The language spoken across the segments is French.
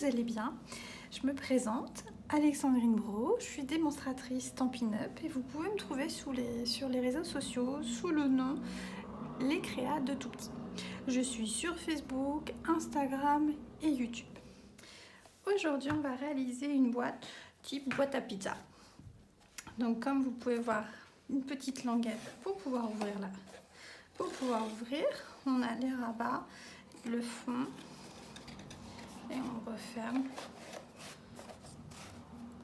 allez bien. Je me présente, Alexandrine Brault, je suis démonstratrice Stampin' Up et vous pouvez me trouver sur les réseaux sociaux sous le nom Les Créas de Tout Petit. Je suis sur Facebook, Instagram et YouTube. Aujourd'hui, on va réaliser une boîte type boîte à pizza. Donc comme vous pouvez voir, une petite languette pour pouvoir ouvrir là. Pour pouvoir ouvrir, on a les rabats, le fond et on referme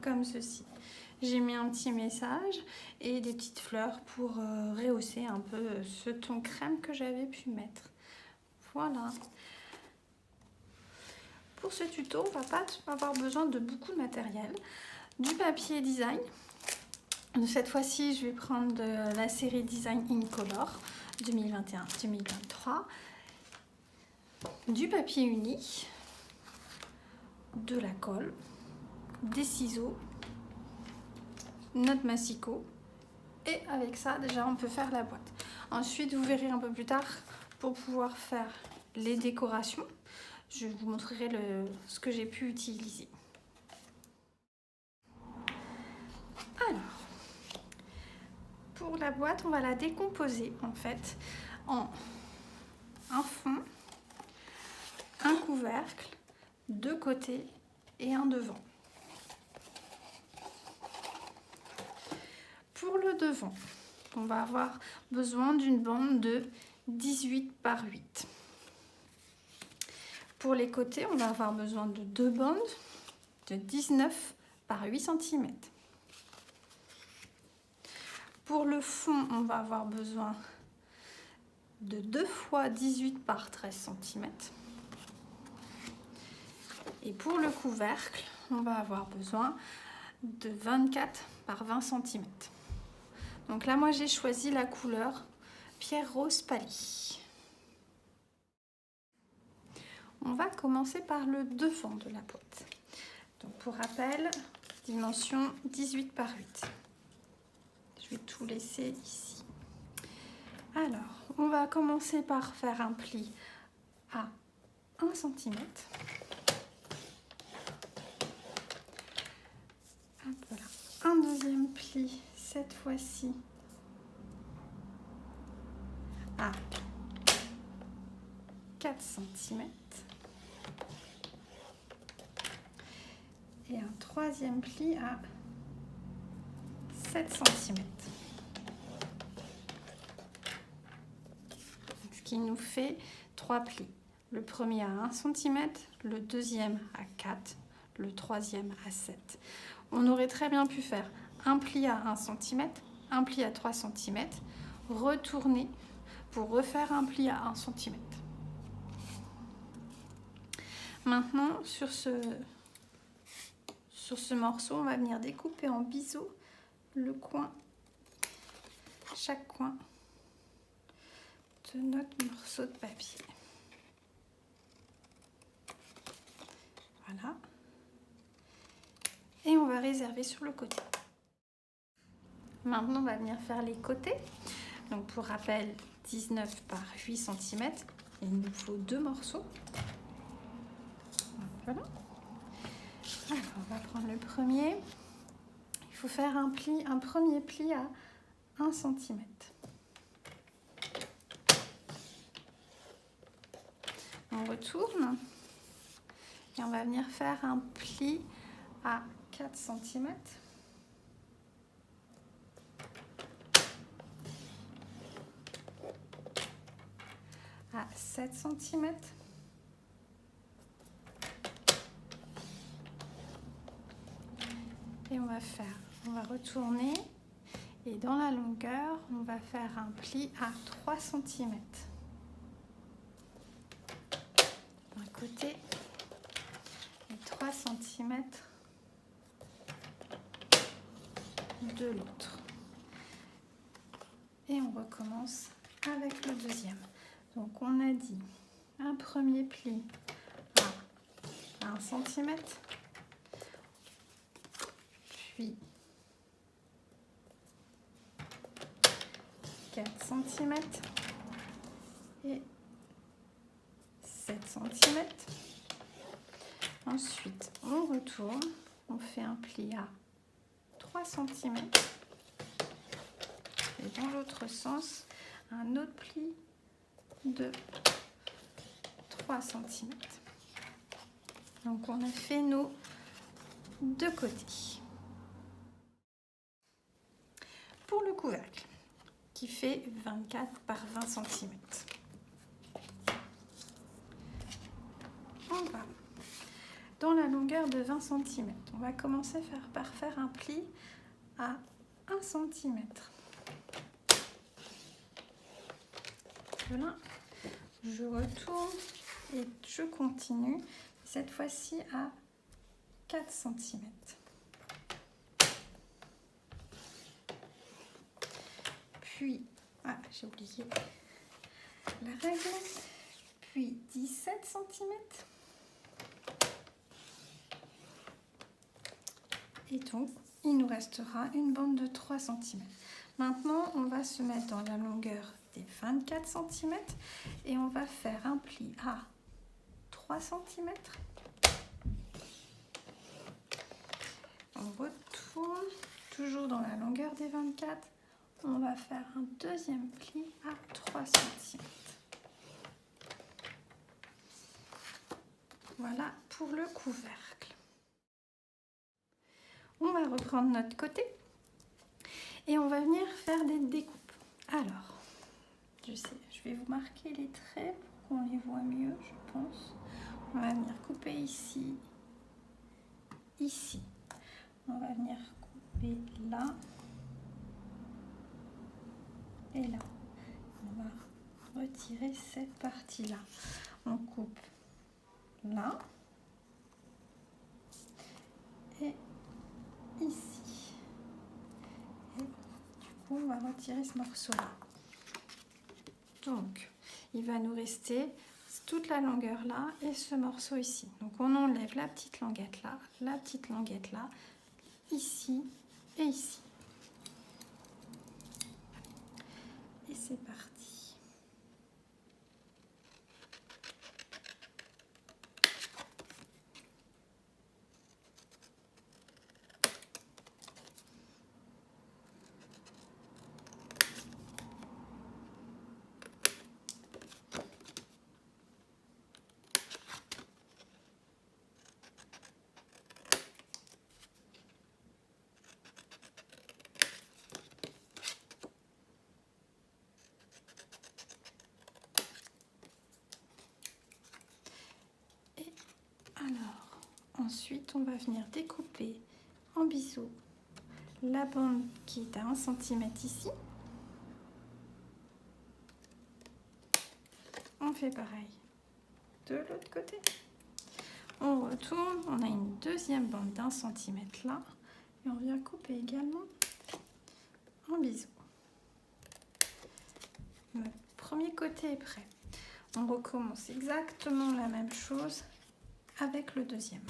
comme ceci. J'ai mis un petit message et des petites fleurs pour rehausser un peu ce ton crème que j'avais pu mettre. Voilà. Pour ce tuto, on ne va pas avoir besoin de beaucoup de matériel. Du papier design. Cette fois-ci, je vais prendre de la série Design in Color 2021-2023. Du papier uni, de la colle, des ciseaux, notre massicot. Et avec ça, déjà, on peut faire la boîte. Ensuite, vous verrez un peu plus tard, pour pouvoir faire les décorations, je vous montrerai ce que j'ai pu utiliser. Alors, pour la boîte, on va la décomposer en fait en un fond, un couvercle, deux côtés et un devant. Pour le devant, on va avoir besoin d'une bande de 18 par 8. Pour les côtés, on va avoir besoin de deux bandes de 19 par 8 cm. Pour le fond, on va avoir besoin de 2 fois 18 par 13 cm. Et pour le couvercle, on va avoir besoin de 24 par 20 cm. Donc là, moi, j'ai choisi la couleur Pierre Rose Pâli. On va commencer par le devant de la boîte. Donc pour rappel, dimension 18 par 8. Je vais tout laisser ici. Alors, on va commencer par faire un pli à 1 cm. Voilà. Un deuxième pli, cette fois-ci, à 4 cm. Et un troisième pli à 7 cm. Ce qui nous fait 3 plis. Le premier à 1 cm, le deuxième à 4, le troisième à 7. On aurait très bien pu faire un pli à 1 cm, un pli à 3 cm, retourner pour refaire un pli à 1 cm. Maintenant, sur ce morceau, on va venir découper en biseau le coin, chaque coin de notre morceau de papier. Voilà. Et on va réserver sur le côté. Maintenant, on va venir faire les côtés. Donc pour rappel, 19 par 8 cm. Il nous faut deux morceaux. Voilà. Alors, on va prendre le premier. Il faut faire un premier pli à 1 cm. On retourne et on va venir faire un pli à 4 cm. À 7 cm. Et on va retourner et dans la longueur, on va faire un pli à 3 cm. D'un côté et 3 cm de l'autre. Et on recommence avec le deuxième. Donc on a dit un premier pli à 1 cm, puis 4 cm et 7 cm. Ensuite, on retourne, on fait un pli à 3 cm. Et dans l'autre sens, un autre pli de 3 cm. Donc on a fait nos deux côtés. Pour le couvercle, qui fait 24 par 20 cm. On va dans la longueur de 20 cm. On va commencer par faire un pli à 1 cm. Voilà, je retourne et je continue, cette fois-ci à 4 cm. Puis, j'ai oublié la règle, puis 17 cm. Et donc, il nous restera une bande de 3 cm. Maintenant, on va se mettre dans la longueur des 24 cm et on va faire un pli à 3 cm. On retourne, toujours dans la longueur des 24. On va faire un deuxième pli à 3 cm. Voilà pour le couvercle. On va reprendre notre côté et on va venir faire des découpes. Alors, je vais vous marquer les traits pour qu'on les voit mieux, je pense. On va venir couper ici, ici. On va venir couper là et là. On va retirer cette partie-là. On coupe là et ici. Et du coup, on va retirer ce morceau-là. Donc, il va nous rester toute la longueur là et ce morceau ici. Donc, on enlève la petite languette là, ici et ici. Et c'est parti. Alors, ensuite, on va venir découper en biseau la bande qui est à 1 cm ici. On fait pareil de l'autre côté. On retourne, on a une deuxième bande d'1 cm là. Et on vient couper également en biseau. Notre premier côté est prêt. On recommence exactement la même chose avec le deuxième.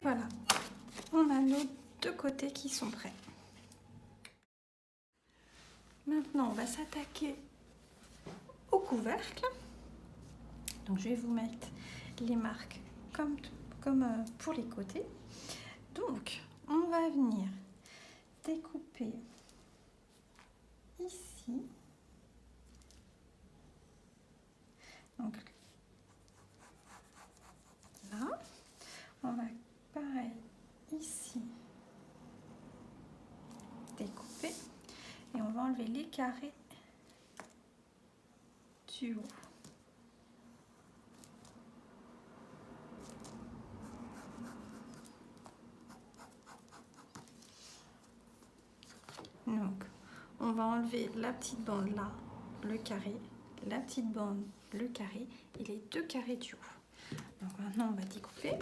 Voilà, on a nos deux côtés qui sont prêts. Maintenant, on va s'attaquer au couvercle. Donc, je vais vous mettre les marques comme pour les côtés. Donc, on va venir découper ici. Donc, là, on va pareil ici découper et on va enlever les carrés du haut. Donc on va enlever la petite bande là le carré, la petite bande, le carré et les 2 carrés du haut. Donc maintenant on va découper.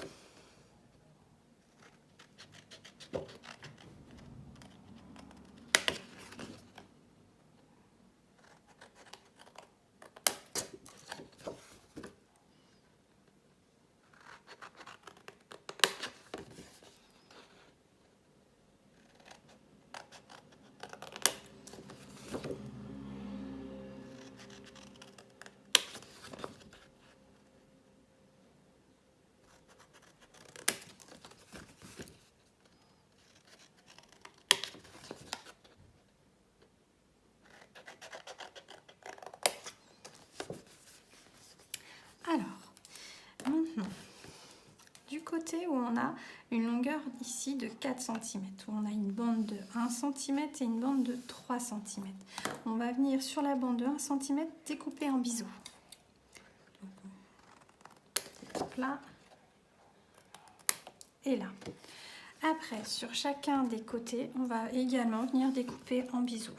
Alors, maintenant, du côté où on a une longueur ici de 4 cm, où on a une bande de 1 cm et une bande de 3 cm, on va venir sur la bande de 1 cm découper en biseau. Donc, on découpe là et là. Après, sur chacun des côtés, on va également venir découper en biseau.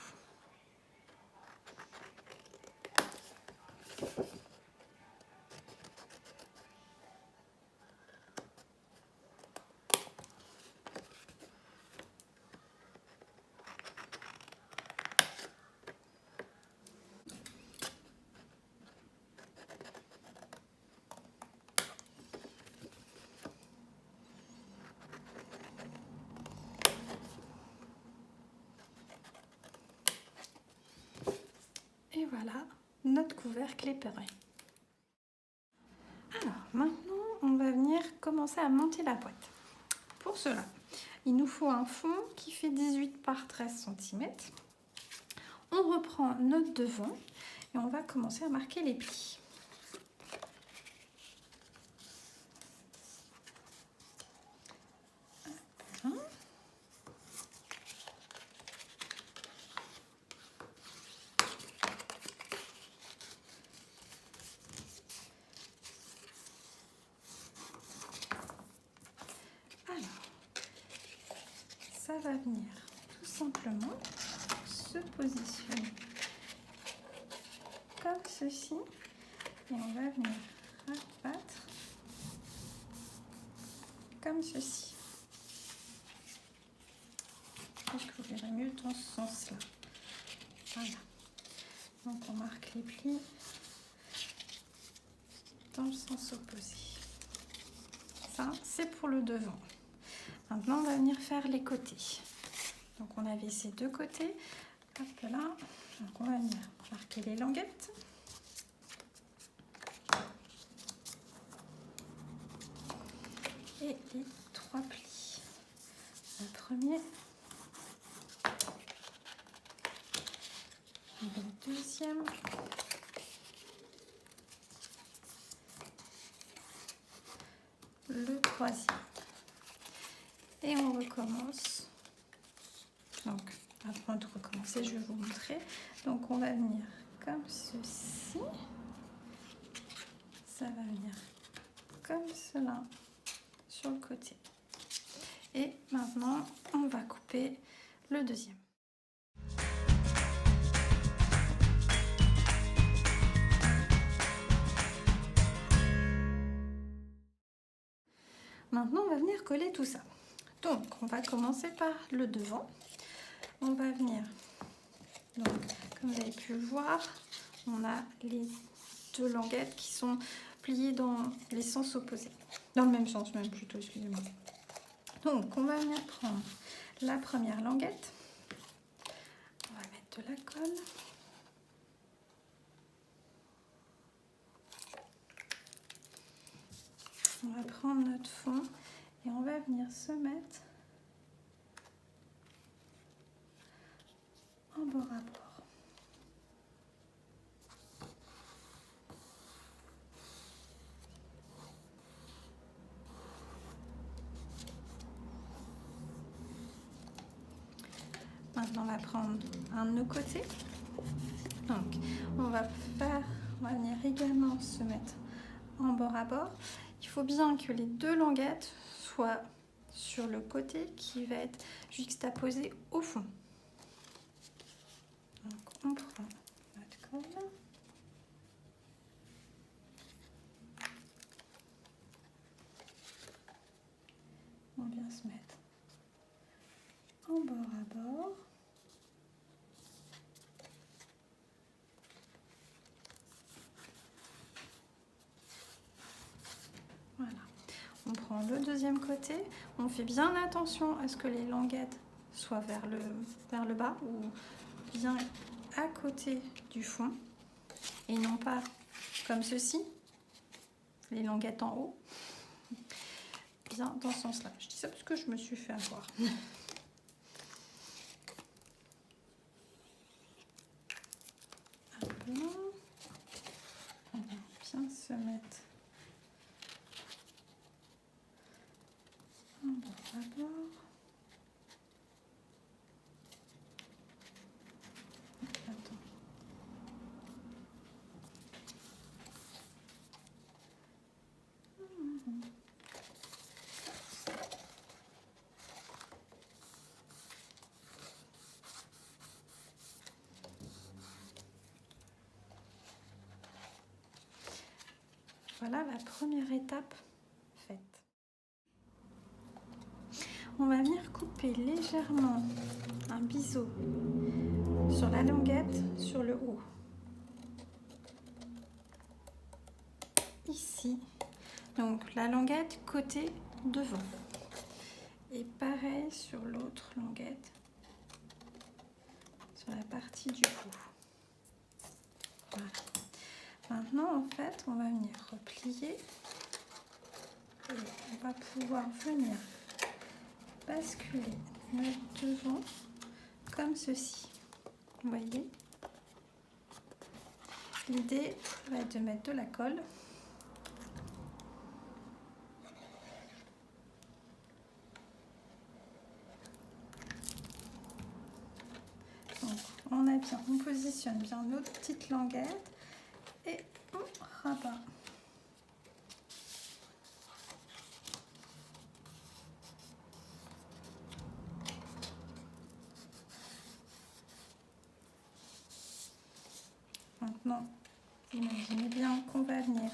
Et voilà, notre couvercle est prêt. Alors, maintenant, on va venir commencer à monter la boîte. Pour cela, il nous faut un fond qui fait 18 par 13 cm. On reprend notre devant et on va commencer à marquer les plis. Ça va venir tout simplement se positionner comme ceci et on va venir rabattre comme ceci. Je pense que vous verrez mieux dans ce sens-là. Voilà. Donc on marque les plis dans le sens opposé. Ça, c'est pour le devant. Maintenant, on va venir faire les côtés. Donc, on avait ces 2 côtés. Hop là. Donc, on va venir marquer les languettes. Et les 3 plis. Le premier. Le deuxième. Le troisième. Et on recommence. Donc, avant de recommencer, je vais vous montrer. Donc, on va venir comme ceci. Ça va venir comme cela sur le côté. Et maintenant, on va couper le deuxième. Maintenant, on va venir coller tout ça. Donc, on va commencer par le devant. On va venir, donc, comme vous avez pu le voir, on a les 2 languettes qui sont pliées dans les sens opposés. Dans le même sens même plutôt, excusez-moi. Donc, on va venir prendre la première languette. On va mettre de la colle. On va prendre notre fond et on va venir se mettre en bord à bord. Maintenant, on va prendre un de nos côtés. Donc, on va venir également se mettre en bord à bord. Il faut bien que les 2 languettes soient sur le côté qui va être juxtaposé au fond. Donc, on prend notre Voilà. On vient se mettre en bord à bord. Voilà. On prend le deuxième côté. On fait bien attention à ce que les languettes soient vers le bas ou bien à côté du fond et non pas comme ceci, les languettes en haut. Bien dans ce sens-là. Je dis ça parce que je me suis fait avoir. On va bien se mettre en bord à bord. Attends. Voilà la première étape faite. On va venir couper légèrement un biseau sur la languette, sur le haut. Ici. Donc la languette côté devant. Et pareil sur l'autre languette, sur la partie du cou. Voilà. Maintenant, en fait, on va venir replier et on va pouvoir venir basculer notre devant comme ceci. Vous voyez? L'idée va être de mettre de la colle. Donc, on positionne bien notre petite languette et on rabat. Maintenant, imaginez bien qu'on va venir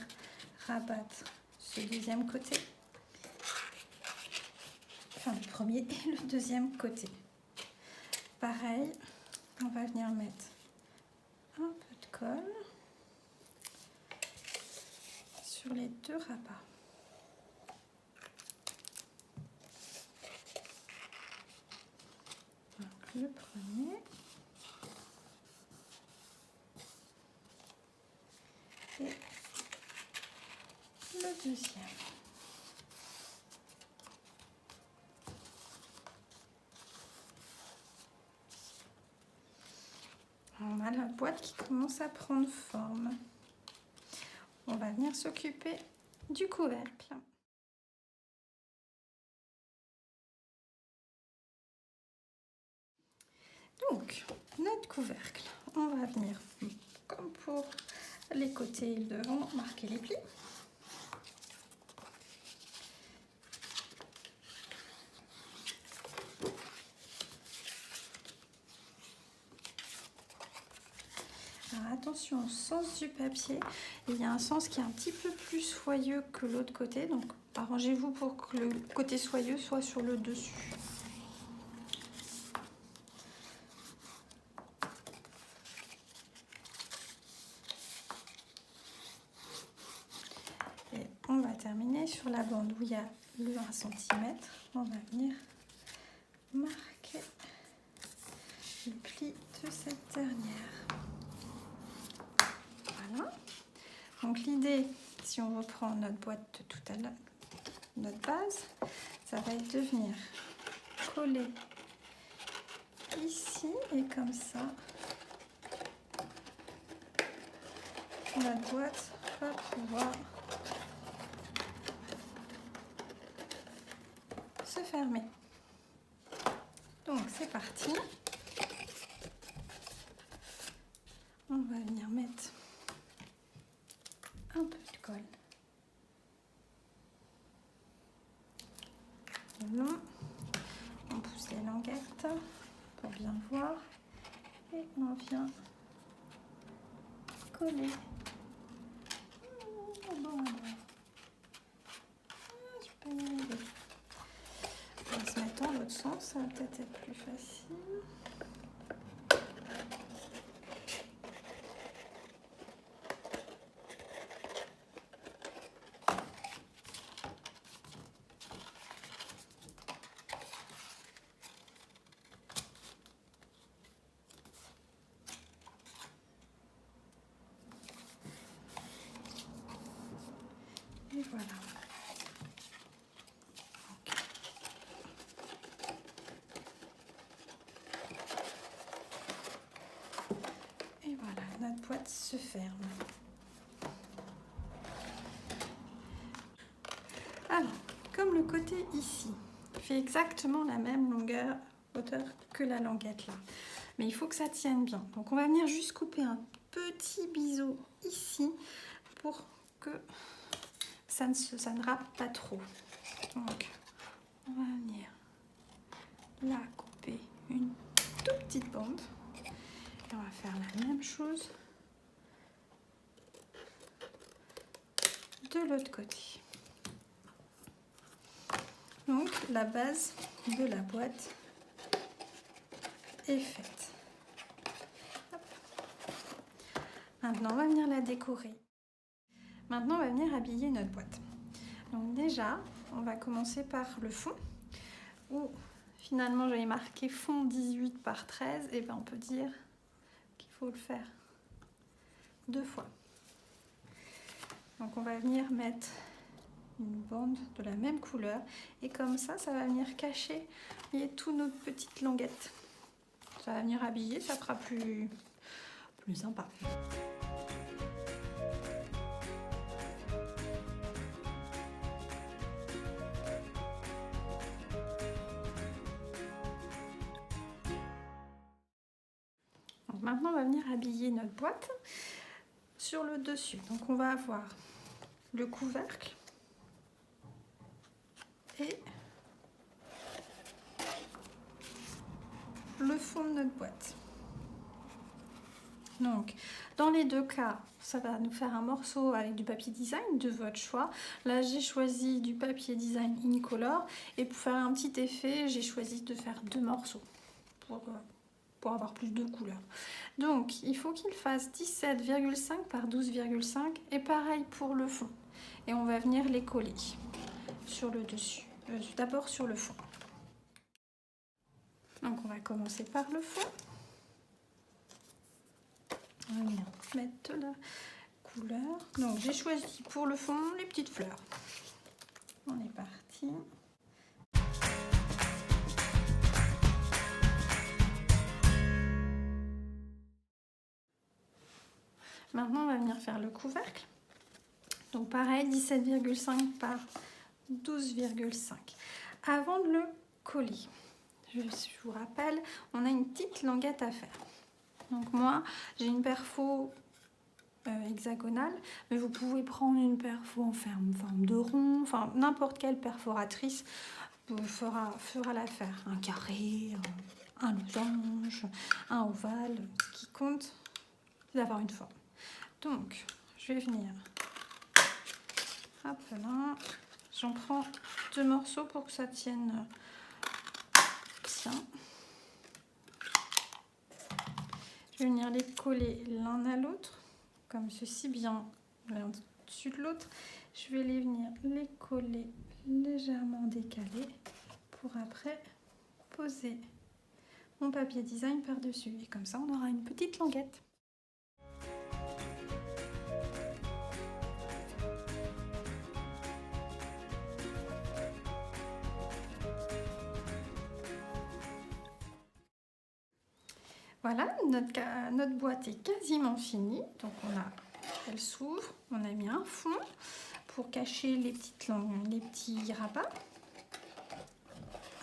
rabattre ce deuxième côté, enfin le premier et le deuxième côté. Pareil, on va venir mettre un peu de colle sur les deux rabats. Donc, le premier et le deuxième. On a la boîte qui commence à prendre forme. On va venir s'occuper du couvercle. Donc, notre couvercle, on va venir, comme pour les côtés et le devant, marquer les plis. Alors attention au sens du papier, il y a un sens qui est un petit peu plus soyeux que l'autre côté, donc arrangez-vous pour que le côté soyeux soit sur le dessus. Et on va terminer sur la bande où il y a le 1 cm. On va venir marquer le pli de cette dernière. Voilà. Donc l'idée, si on reprend notre boîte de tout à l'heure, notre base, ça va être de venir coller ici et comme ça, notre boîte va pouvoir se fermer. Donc c'est parti. On va venir mettre un peu de colle. Non. On pousse les languettes pour bien voir et on vient coller. Bon, je peux y arriver. On va se mettre dans l'autre sens, ça va peut-être être plus facile. Et voilà. Et voilà, notre boîte se ferme. Alors, comme le côté ici fait exactement la même hauteur que la languette là, mais il faut que ça tienne bien. Donc on va venir juste couper un petit biseau ici pour que ça ne râpe pas trop. Donc on va venir là couper une toute petite bande. Et on va faire la même chose de l'autre côté. Donc la base de la boîte est faite. Hop. Maintenant on va venir la décorer. Maintenant on va venir habiller notre boîte. Donc déjà on va commencer par le fond où finalement j'avais marqué fond 18 par 13 et ben on peut dire qu'il faut le faire 2 fois. Donc on va venir mettre une bande de la même couleur et comme ça va venir cacher toutes nos petites languettes. Ça va venir habiller, ça sera plus sympa. Donc maintenant on va venir habiller notre boîte sur le dessus. Donc on va avoir le couvercle et le fond de notre boîte. Donc dans les deux cas, ça va nous faire un morceau avec du papier design de votre choix. Là j'ai choisi du papier design Incolor et pour faire un petit effet, j'ai choisi de faire 2 morceaux pour avoir plus de couleurs. Donc il faut qu'il fasse 17,5 par 12,5 et pareil pour le fond. Et on va venir les coller sur le dessus, d'abord sur le fond. Donc on va commencer par le fond. On va venir mettre de la couleur. Donc j'ai choisi pour le fond les petites fleurs. On est parti. Maintenant on va venir faire le couvercle. Donc pareil, 17,5 par 12,5. Avant de le coller, je vous rappelle, on a une petite languette à faire. Donc moi, j'ai une perfo hexagonale, mais vous pouvez prendre une perfo en forme de rond, enfin n'importe quelle perforatrice fera l'affaire. Un carré, un losange, un ovale, ce qui compte, c'est d'avoir une forme. Donc, je vais venir, hop là, j'en prends 2 morceaux pour que ça tienne bien. Je vais venir les coller l'un à l'autre, comme ceci, bien l'un au-dessus de l'autre. Je vais venir les coller légèrement décalés pour après poser mon papier design par-dessus. Et comme ça, on aura une petite languette. Voilà, notre boîte est quasiment finie. Donc elle s'ouvre, on a mis un fond pour cacher les petits rabats.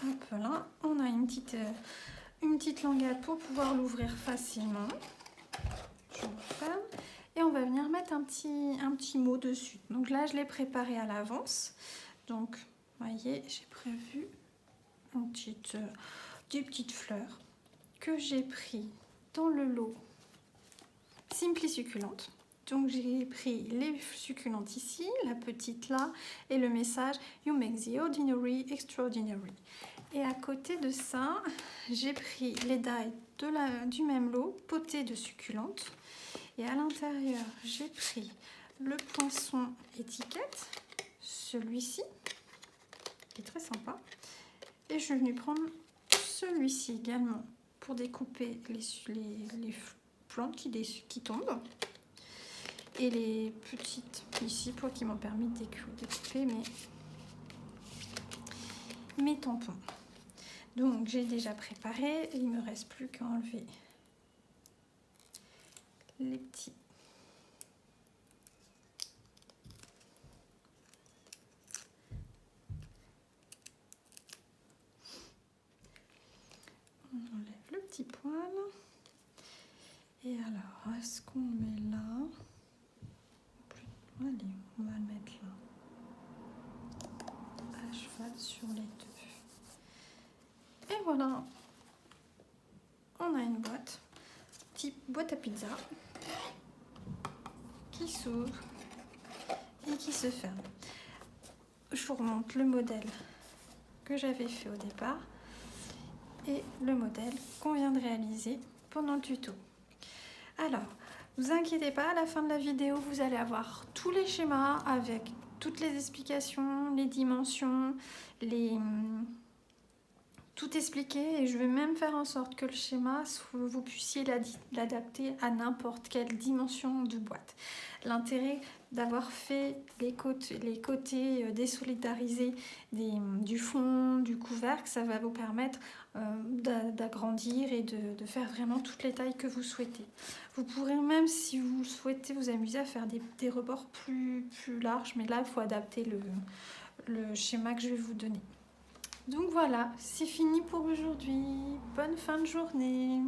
Hop là, on a une petite languette pour pouvoir l'ouvrir facilement. Je referme et on va venir mettre un petit mot dessus. Donc là, je l'ai préparé à l'avance. Donc, vous voyez, j'ai prévu des petites fleurs que j'ai pris dans le lot Simply Succulente. Donc j'ai pris les succulentes ici, la petite là, et le message You make the ordinary extraordinary. Et à côté de ça, j'ai pris les die du même lot, potée de succulentes. Et à l'intérieur, j'ai pris le poinçon étiquette, celui-ci, qui est très sympa. Et je suis venue prendre celui-ci également pour découper les plantes qui tombent. Et les petites ici pour qui m'ont permis de découper mes tampons. Donc j'ai déjà préparé, il ne me reste plus qu'à enlever les petits. On enlève le petit poil. Et alors, est-ce qu'on le met là? Allez, on va le mettre là. À cheval sur les deux. Et voilà, on a une boîte, type boîte à pizza, qui s'ouvre et qui se ferme. Je vous remonte le modèle que j'avais fait au départ et le modèle qu'on vient de réaliser pendant le tuto. Alors, ne vous inquiétez pas, à la fin de la vidéo, vous allez avoir tous les schémas avec toutes les explications, les dimensions, tout expliqué, et je vais même faire en sorte que le schéma, vous puissiez l'adapter à n'importe quelle dimension de boîte. L'intérêt d'avoir fait les côtés désolidarisés du fond, du couvercle, ça va vous permettre d'agrandir et de faire vraiment toutes les tailles que vous souhaitez. Vous pourrez même, si vous souhaitez, vous amuser à faire des rebords plus larges, mais là, il faut adapter le schéma que je vais vous donner. Donc voilà, c'est fini pour aujourd'hui. Bonne fin de journée.